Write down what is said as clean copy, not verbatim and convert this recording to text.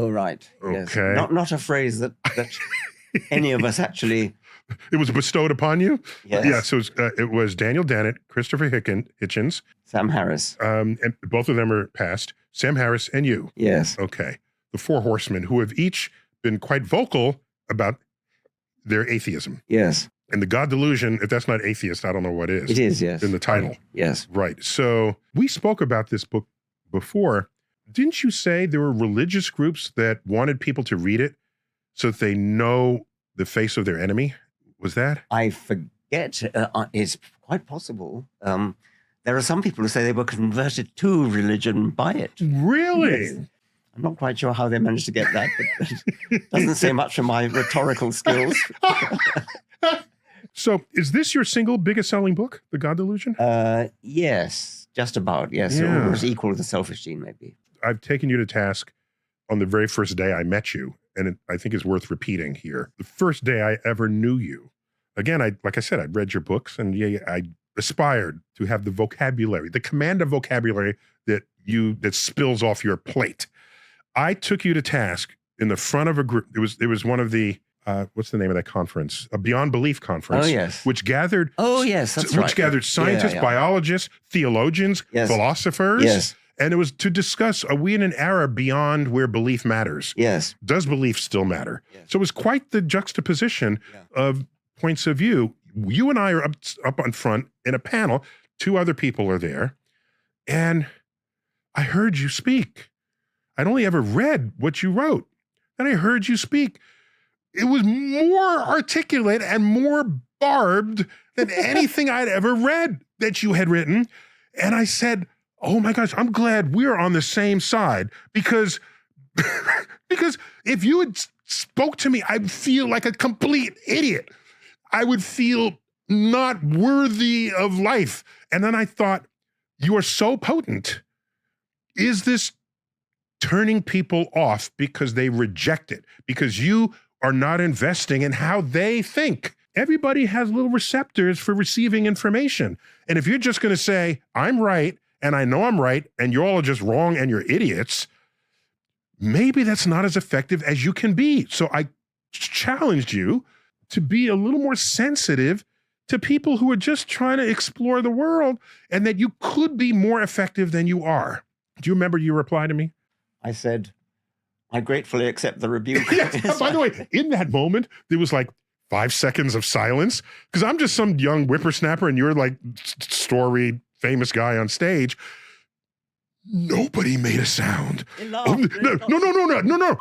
Oh, right. Yes. Okay. Not a phrase that any of us actually. It was bestowed upon you? Yes. Yeah, so it was Daniel Dennett, Christopher Hitchens. Sam Harris. And both of them are passed. Sam Harris and you. Yes. Okay. The four horsemen who have each been quite vocal about their atheism. Yes. And the God delusion, if that's not atheist, I don't know what is. It is, yes. In the title. Yes. Right. So we spoke about this book before. Didn't you say there were religious groups that wanted people to read it so that they know the face of their enemy? Was that? I forget. It's quite possible. There are some people who say they were converted to religion by it. Really? Yes. I'm not quite sure how they managed to get that, but it doesn't say much for my rhetorical skills. So is this your single biggest selling book, The God Delusion? Yes, just about. Yes, Yeah. it was equal to The Selfish Gene, maybe. I've taken you to task on the very first day I met you, and I think it's worth repeating here. The first day I ever knew you. Again, like I said, I'd read your books, and I aspired to have the vocabulary, the command of vocabulary that spills off your plate. I took you to task in the front of a group. It was one of the what's the name of that conference? A Beyond Belief conference. Oh, yes. Which gathered. Oh, yes, that's right. Which gathered scientists, Yeah. biologists, theologians, Yes. philosophers. Yes. And it was to discuss, are we in an era beyond where belief matters? Yes. Does belief still matter? Yes. So it was quite the juxtaposition of points of view. You and I are up on front in a panel. Two other people are there. And I heard you speak. I'd only ever read what you wrote. And I heard you speak. It was more articulate and more barbed than anything I'd ever read that you had written. And I said, oh my gosh, I'm glad we're on the same side because if you had spoke to me, I'd feel like a complete idiot. I would feel not worthy of life. And then I thought, you are so potent. Is this turning people off because they reject it? Because you are not investing in how they think. Everybody has little receptors for receiving information. And if you're just going to say, I'm right, and I know I'm right, and you're all just wrong and you're idiots, maybe that's not as effective as you can be. So I challenged you to be a little more sensitive to people who are just trying to explore the world and that you could be more effective than you are. Do you remember your reply to me? I said, I gratefully accept the rebuke. Yes. By the way, in that moment, there was like 5 seconds of silence because I'm just some young whippersnapper and you're like story famous guy on stage. Nobody made a sound. No. No.